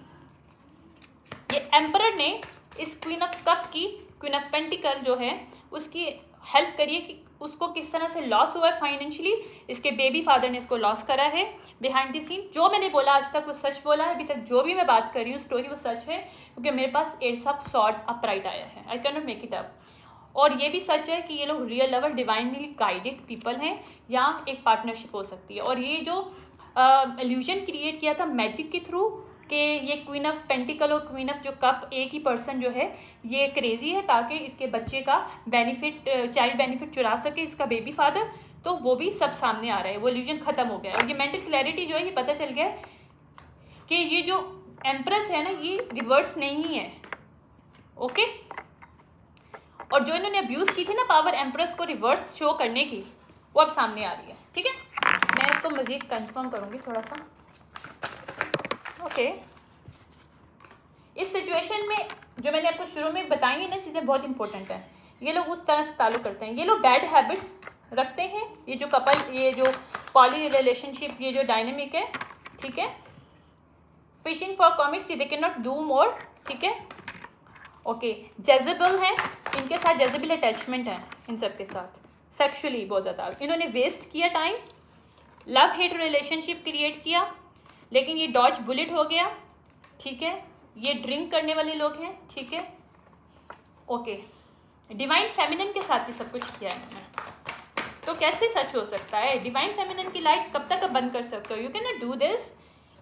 ये एम्परर ने इस क्वीन ऑफ कप की, क्वीन ऑफ पेंटिकल जो है, उसकी हेल्प करिए कि उसको किस तरह से लॉस हुआ है फाइनेंशियली, इसके बेबी फादर ने इसको लॉस करा है बिहाइंड द सीन। जो मैंने बोला आज तक वो सच बोला है, अभी तक जो भी मैं बात कर रही हूँ स्टोरी वो सच है, क्योंकि मेरे पास 8 ऑफ सॉर्ड अपराइट आया है। आई can not make it up. और ये भी सच है कि ये लोग real lover divinely guided people हैं, या एक पार्टनरशिप हो सकती है। और ये जो इल्यूजन क्रिएट किया था मैजिक के थ्रू कि ये क्वीन ऑफ पेंटिकल और क्वीन ऑफ जो कप एक ही पर्सन जो है, ये क्रेजी है ताकि इसके बच्चे का बेनिफिट, चाइल्ड बेनिफिट चुरा सके इसका बेबी फादर, तो वो भी सब सामने आ रहा है, वो इल्यूजन खत्म हो गया है। और ये मेंटल क्लैरिटी जो है, ये पता चल गया है कि ये जो एम्प्रेस है ना, ये रिवर्स नहीं है। ओके, और जो इन्होंने अब्यूज़ की थी ना पावर एम्प्रेस को रिवर्स शो करने की, वो अब सामने आ रही है। ठीक है, मैं इसको मज़ीद कंफर्म करूँगी थोड़ा सा। ओके, इस सिचुएशन में जो मैंने आपको शुरू में बताई है ना चीज़ें बहुत इंपॉर्टेंट है। ये लोग उस तरह से ताल्लुक़ करते हैं, ये लोग बैड हैबिट्स रखते हैं, ये जो कपल, ये जो पॉली रिलेशनशिप, ये जो डायनेमिक है, ठीक है, fishing for commits, they can not do more. ठीक है, ओके, जेजेबल हैं, इनके साथ जेजेबल अटैचमेंट है, इन सब के साथ सेक्सुअली बहुत ज़्यादा इन्होंने वेस्ट किया time, love hate relationship create किया, लेकिन ये डॉज बुलेट हो गया। ठीक है, ये ड्रिंक करने वाले लोग हैं। ठीक है, ओके, डिवाइन फेमिनिन के साथ ही सब कुछ किया है इन्होंने, तो कैसे सच हो सकता है? डिवाइन फेमिनिन की लाइट कब तक बंद कर सकते हो? You can not do this.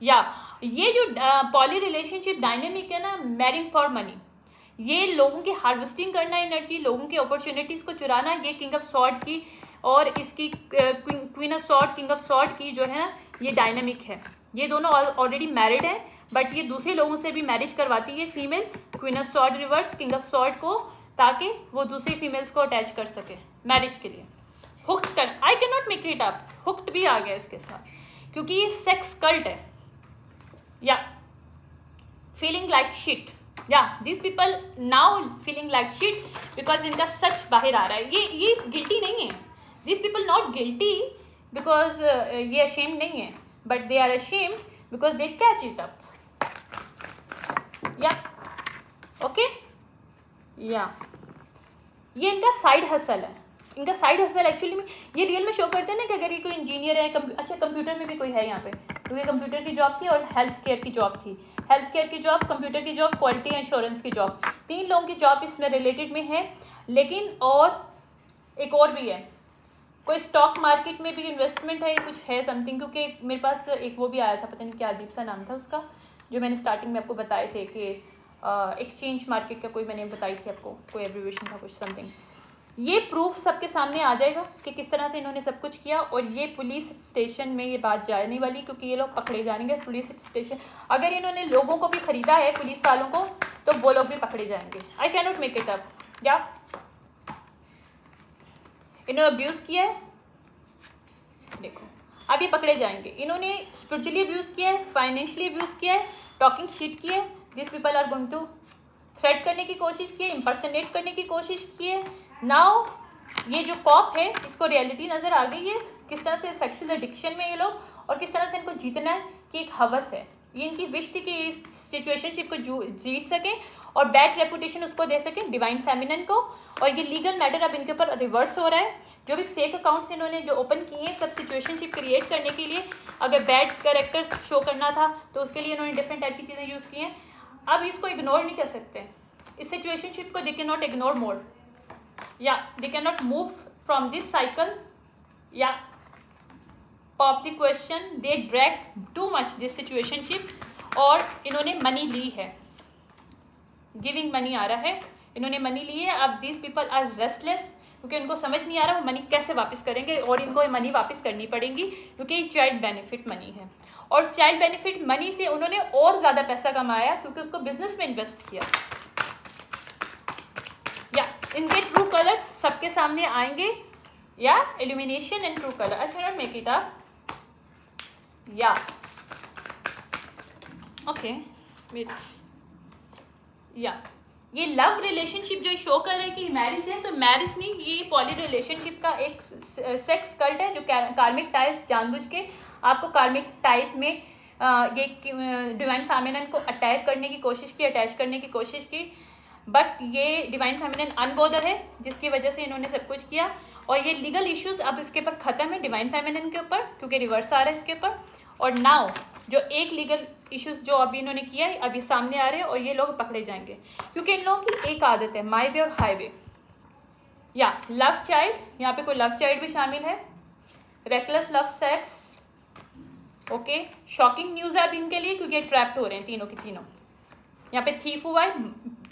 या ये जो पॉली रिलेशनशिप डायनेमिक है ना, मैरिंग फॉर मनी, ये लोगों की हार्वेस्टिंग करना एनर्जी, लोगों की अपॉर्चुनिटीज को चुराना, ये किंग ऑफ सॉर्ड की और इसकी queen of sword, king of sword की जो है ये डायनेमिक है। ये दोनों ऑलरेडी मैरिड है, बट ये दूसरे लोगों से भी मैरिज करवाती है female, queen of sword reverse king of sword को, ताकि वो दूसरी फीमेल्स को अटैच कर सके मैरिज के लिए। हुक्ड कर, आई can not make it up, hooked भी आ गया इसके साथ, क्योंकि ये सेक्स कल्ट है। या फीलिंग लाइक शिट, या this people now feeling like shit because इनका सच बाहर आ रहा है। ये गिल्टी नहीं है, this people not guilty because ये अशेम्ड नहीं है, but they are ashamed because they catch it up. या ओके, या ये इनका साइड हसल है। इनका साइड हसल एक्चुअली में ये रियल में शो करते हैं ना कि अगर ये कोई इंजीनियर है, अच्छा कंप्यूटर में भी कोई है यहाँ पे, क्योंकि कंप्यूटर की जॉब थी और हेल्थ केयर की जॉब थी, हेल्थ केयर की जॉब, कंप्यूटर की जॉब, क्वालिटी इंश्योरेंस की जॉब, 3 लोगों की जॉब इसमें रिलेटेड में है। लेकिन और एक और भी है, कोई स्टॉक मार्केट में भी इन्वेस्टमेंट है, कुछ है समथिंग, क्योंकि मेरे पास एक वो भी आया था, पता नहीं क्या अजीब सा नाम था उसका, जो मैंने स्टार्टिंग में आपको बताए थे कि एक्सचेंज मार्केट का कोई मैंने बताई थी आपको, कोई एब्रीविएशन था कुछ समथिंग। ये प्रूफ सबके सामने आ जाएगा कि किस तरह से इन्होंने सब कुछ किया, और ये पुलिस स्टेशन में ये बात जाने वाली, क्योंकि ये लोग पकड़े जाएंगे पुलिस स्टेशन। अगर इन्होंने लोगों को भी खरीदा है, पुलिस वालों को, तो वो लोग भी पकड़े जाएंगे। आई can not make it up. या इन्होंने अब्यूज़ किया है, देखो अब ये पकड़े जाएंगे। इन्होंने स्पिरिचुअली अब्यूज़ किया है, फाइनेंशियली अब्यूज़ किया है, टॉकिंग शीट की है, this people are going to threat करने की कोशिश की है, इम्पर्सनेट करने की कोशिश की है। नाउ ये जो कॉप है, इसको रियलिटी नज़र आ गई है किस तरह से सेक्सुअल एडिक्शन में ये लोग, और किस तरह से इनको जीतना है कि एक हवस है। ये इनकी विश थी कि इस सिचुएशनशिप को जीत सकें और बैड रेपुटेशन उसको दे सकें डिवाइन फेमिनिन को। और ये लीगल मैटर अब इनके ऊपर रिवर्स हो रहा है। जो भी फेक अकाउंट्स इन्होंने जो ओपन किए हैं सब सिचुएशनशिप क्रिएट करने के लिए, अगर बैड कैरेक्टर्स शो करना था तो उसके लिए इन्होंने डिफरेंट टाइप की चीज़ें यूज़ की हैं। अब इसको इग्नोर नहीं कर सकते, इस सिचुएशनशिप को they can not ignore more, या they can not move from this cycle, या pop the question, they drag too much this situationship. और इन्होंने मनी ली है, गिविंग मनी आ रहा है, इन्होंने मनी ली है। अब दीज पीपल आर रेस्टलेस, क्योंकि उनको समझ नहीं आ रहा वो मनी कैसे वापस करेंगे, और इनको ये मनी वापस करनी पड़ेगी क्योंकि ये चाइल्ड बेनिफिट मनी है। और चाइल्ड बेनिफिट मनी से उन्होंने और ज़्यादा पैसा कमाया क्योंकि उसको बिजनेस में इन्वेस्ट किया। या इनके ट्रू कलर्स सबके सामने आएंगे, या illumination and true colour, I can not make it up. या ओके वेट, या ये लव रिलेशनशिप जो शो कर रहे हैं कि मैरिज है, तो मैरिज नहीं, ये पॉली रिलेशनशिप का एक सेक्स कल्ट है जो कार्मिक टाइज जानबूझ के आपको कार्मिक टाइज में ये डिवाइन फेमिनिन को अटैक करने की कोशिश की, अटैच करने की कोशिश की। बट ये डिवाइन फेमिनिन अनबोदर है, जिसकी वजह से इन्होंने सब कुछ किया। और ये लीगल इश्यूज अब इसके ऊपर ख़त्म है डिवाइन फेमिनिन के ऊपर, क्योंकि रिवर्स आ रहा है इसके ऊपर। और नाउ जो एक लीगल इश्यूज जो अभी इन्होंने किया है अभी सामने आ रहे हैं, और ये लोग पकड़े जाएंगे क्योंकि इन लोगों की एक आदत है, माई वे और हाईवे। या लव चाइल्ड, यहाँ पे कोई लव चाइल्ड भी शामिल है, reckless love sex. Okay, shocking news है अब इनके लिए क्योंकि ट्रैप्ड हो रहे हैं तीनों के तीनों। यहाँ पे थीफ हुआ है,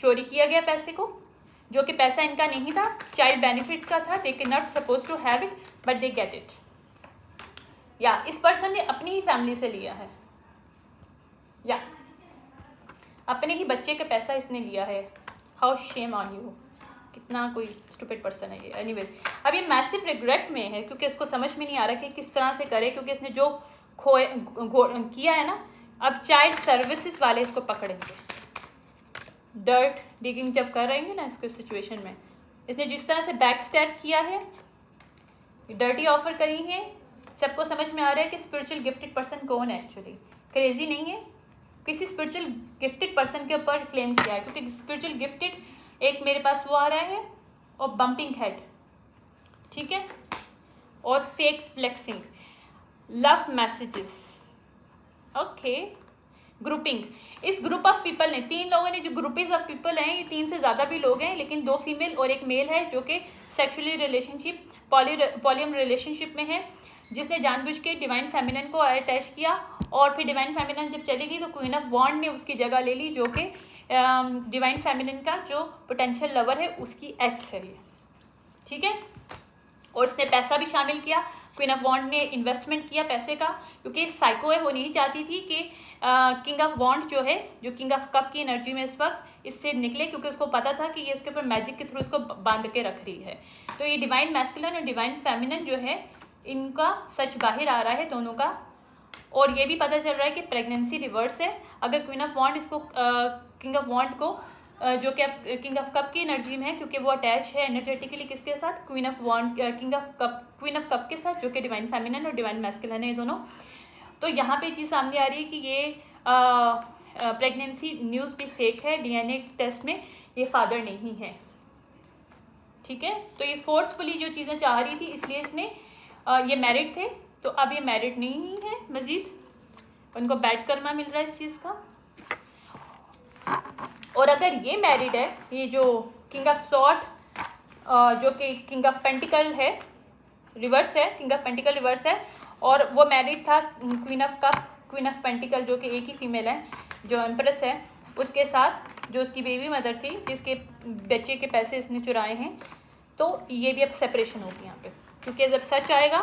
चोरी किया गया पैसे को, जो कि पैसा इनका नहीं था, चाइल्ड बेनिफिट का था, they can not suppose to have it but they get it. या इस पर्सन ने अपनी ही फैमिली से लिया है, या अपने ही बच्चे का पैसा इसने लिया है। हाउ शेम ऑन यू, कितना कोई स्टूपिड पर्सन है ये। एनीवेज अब ये मैसिव रिग्रेट में है क्योंकि इसको समझ में नहीं आ रहा कि किस तरह से करे, क्योंकि इसने जो किया है ना, अब चाइल्ड सर्विसेज वाले इसको पकड़ेंगे। डर्ट डिगिंग जब कर रहेंगे ना इसको सिचुएशन में, इसने जिस तरह से बैक स्टैप किया है, डर्टी ऑफर करी है, सबको समझ में आ रहा है कि स्पिरिचुअल गिफ्टेड पर्सन कौन है। एक्चुअली क्रेजी नहीं है, किसी स्पिरिचुअल गिफ्टेड पर्सन के ऊपर क्लेम किया है, क्योंकि स्पिरिचुअल गिफ्टेड एक मेरे पास वो आ रहा है, और बम्पिंग हेड, ठीक है, और fake flexing, love messages. Okay, grouping, इस ग्रुप ऑफ पीपल ने, 3 लोगों ने, जो ग्रुपीज ऑफ पीपल हैं, ये 3 से ज़्यादा भी लोग हैं, लेकिन 2 फीमेल और 1 मेल है जो कि सेक्सुअली रिलेशनशिप पॉलियम रिलेशनशिप में है, जिसने जानबूझ के डिवाइन फेमिनिन को अटैच किया। और फिर डिवाइन फेमिनिन जब चली गई तो क्वीन ऑफ वॉन्ड ने उसकी जगह ले ली, जो कि डिवाइन फेमिनिन का जो पोटेंशियल लवर है उसकी एक्स है ये, ठीक है। और इसने पैसा भी शामिल किया, क्वीन ऑफ वॉन्ड ने इन्वेस्टमेंट किया पैसे का, क्योंकि साइको है, वो नहीं चाहती थी कि किंग ऑफ वॉन्ड जो है, जो किंग ऑफ कप की एनर्जी में इस वक्त, इससे निकले, क्योंकि उसको पता था कि ये उसके ऊपर मैजिक के थ्रू इसको बांध के रख रही है। तो ये डिवाइन मैस्कुलिन और डिवाइन फेमिनिन जो है, इनका सच बाहर आ रहा है दोनों का। और ये भी पता चल रहा है कि प्रेगनेंसी रिवर्स है। अगर क्वीन ऑफ वॉन्ड इसको किंग ऑफ वॉन्ड को जो कि अब किंग ऑफ कप की एनर्जी में है, क्योंकि वो अटैच है एनर्जेटिकली किसके साथ, queen of wand, queen of cup के साथ, जो कि डिवाइन फेमिनिन और डिवाइन मैस्कुलिन है ये दोनों। तो यहाँ पे चीज़ सामने आ रही है कि ये प्रेगनेंसी न्यूज़ भी फेक है, डीएनए टेस्ट में ये फादर नहीं है, ठीक है। तो ये फोर्सफुली जो चीज़ें चाह रही थी, इसलिए इसने ये मैरिड थे, तो अब ये मैरिड नहीं है, मज़ीद उनको बैड कर्मा मिल रहा है इस चीज़ का। और अगर ये मैरिड है, ये जो किंग ऑफ सॉर्ड जो कि किंग ऑफ पेंटिकल है, रिवर्स है, किंग ऑफ पेंटिकल रिवर्स है, और वो मैरिड था queen of cup, queen of pentacle जो कि एक ही फीमेल है, जो एम्प्रेस है, उसके साथ, जो उसकी बेबी मदर थी, जिसके बच्चे के पैसे इसने चुराए हैं। तो ये भी अब सेपरेशन होगी यहाँ पे, क्योंकि जब सच आएगा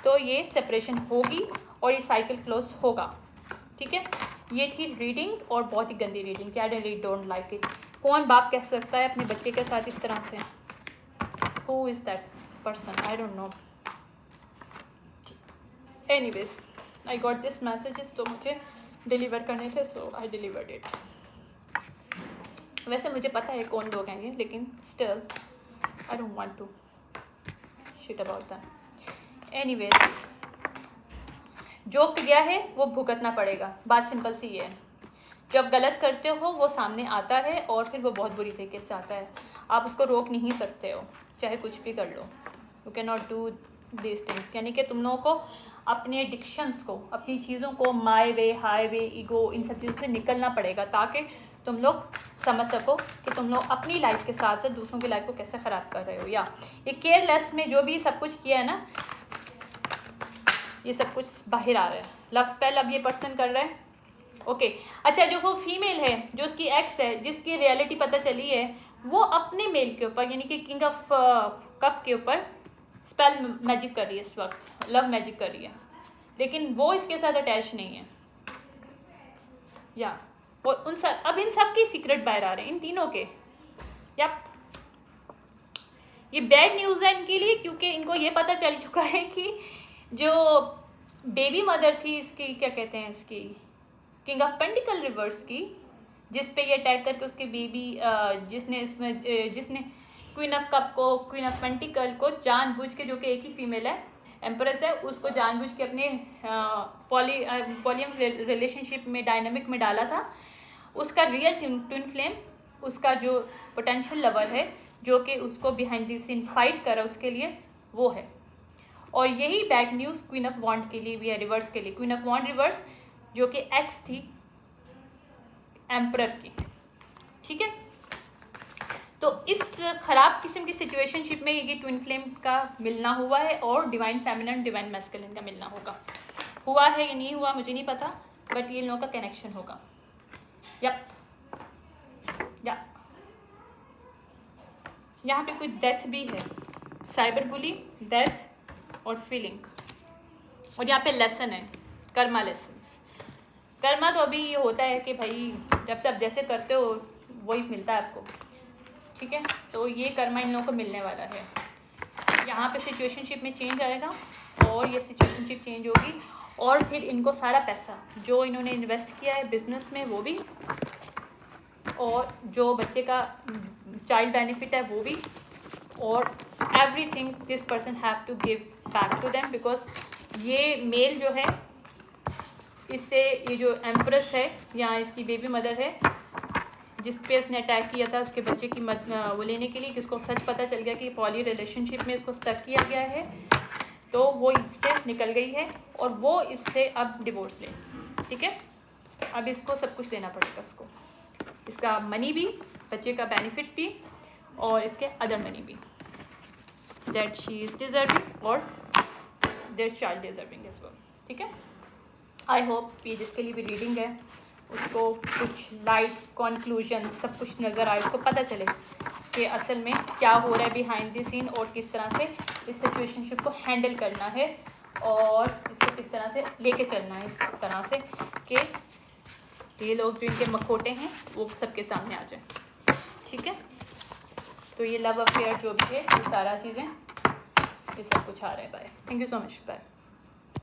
तो ये सेपरेशन होगी और ये साइकिल क्लोज होगा, ठीक है। ये थी रीडिंग, और बहुत ही गंदी रीडिंग थी, I really don't like it. कौन बाप कह सकता है अपने बच्चे के साथ इस तरह से? Who is that person? I don't no. Anyways, I got this messages, तो मुझे डिलीवर करने थे, सो आई डिलीवर्ड इट। वैसे मुझे पता है कौन लोग हैं ये, लेकिन still I don't want to shit about that. Anyways, जो किया है वो भुगतना पड़ेगा, बात सिंपल सी ये है। जब गलत करते हो वो सामने आता है, और फिर वो बहुत बुरी तरीके से आता है, आप उसको रोक नहीं सकते हो, चाहे कुछ भी कर लो। You can not do this thing, यानी कि तुम लोगों को अपने एडिक्शंस को, अपनी चीज़ों को, माई वे, हाई वे, ईगो, इन सब चीज़ों से निकलना पड़ेगा, ताकि तुम लोग समझ सको कि तुम लोग अपनी लाइफ के साथ साथ दूसरों की लाइफ को कैसे ख़राब कर रहे हो। या ये केयरलेस में जो भी सब कुछ किया है ना, ये सब कुछ बाहर आ रहा है। लव स्पेल अब ये पर्सन कर रहा है, ओके। अच्छा, जो वो फीमेल है, जो उसकी एक्स है, जिसकी रियलिटी पता चली है, वो अपने मेल के ऊपर, यानी कि किंग ऑफ कप के ऊपर स्पेल मैजिक कर रही है इस वक्त, लव मैजिक कर रही है, लेकिन वो इसके साथ अटैच नहीं है। या वो उन सब, अब इन सब के सीक्रेट बाहर आ रहे हैं, इन तीनों के। यप, ये बैड न्यूज़ है इनके लिए, क्योंकि इनको ये पता चल चुका है कि जो बेबी मदर थी इसकी, क्या कहते हैं इसकी, किंग ऑफ पेंटिकल रिवर्स की, जिस पे ये अटैक करके उसके बेबी, जिसने क्वीन ऑफ कप को, क्वीन ऑफ पेंटिकल को जानबूझ के, जो कि एक ही फीमेल है, एम्प्रेस है, उसको जानबूझ के अपने पॉलियम रिलेशनशिप में, डायनामिक में डाला था। उसका रियल ट्विन फ्लेम, उसका जो पोटेंशियल लवर है, जो कि उसको बिहाइंड द सीन फाइट करा उसके लिए, वो है। और यही बैड न्यूज़ क्वीन ऑफ वॉन्ड के लिए भी है, रिवर्स के लिए। क्वीन ऑफ वॉन्ड रिवर्स जो कि एक्स थी एम्परर की, ठीक है। तो इस ख़राब किस्म की सिचुएशनशिप में ये ट्विन फ्लेम का मिलना हुआ है, और डिवाइन फेमिनिन, डिवाइन मैस्कुलिन का मिलना होगा। हुआ है या नहीं हुआ मुझे नहीं पता, बट ये लोगों का कनेक्शन होगा। यप, या यहाँ पे कोई डेथ भी है, साइबर बुली, डेथ और फीलिंग। और यहाँ पे लेसन है, कर्मा लेसन्स। कर्मा तो अभी ये होता है कि भाई जब से आप जैसे करते हो वही मिलता है आपको, ठीक है। तो ये कर्मा इन लोगों को मिलने वाला है। यहाँ पे सिचुएशनशिप में चेंज आएगा, और ये सिचुएशनशिप चेंज होगी, और फिर इनको सारा पैसा जो इन्होंने इन्वेस्ट किया है बिजनेस में वो भी, और जो बच्चे का चाइल्ड बेनिफिट है वो भी, और everything this person have to give back to them, because ये मेल जो है, इससे ये जो एम्प्रेस है या इसकी बेबी मदर है, जिस पे इसने अटैक किया था उसके बच्चे की वो लेने के लिए, किसको सच पता चल गया कि पॉली रिलेशनशिप में इसको स्टक किया गया है, तो वो इससे निकल गई है, और वो इससे अब डिवोर्स ले, ठीक है। अब इसको सब कुछ देना पड़ेगा इसको, इसका मनी भी, बच्चे का बेनिफिट भी, और इसके अदर मनी भी, दैट शी इज़ डिजर्विंग और their child deserving as well. ठीक है, आई होप ये जिसके लिए भी रीडिंग है उसको कुछ लाइट कंक्लूजन सब कुछ नज़र आए, उसको पता चले कि असल में क्या हो रहा है बिहाइंड द सीन और किस तरह से इस सिचुएशनशिप को हैंडल करना है और इसको किस तरह से लेके चलना है, इस तरह से कि ये लोग जो इनके मखोटे हैं वो सबके सामने आ जाए। ठीक है, तो ये लव अफेयर जो भी है ये सारा चीज़ें ये सब कुछ आ रहा है। Bye, thank you so much, bye.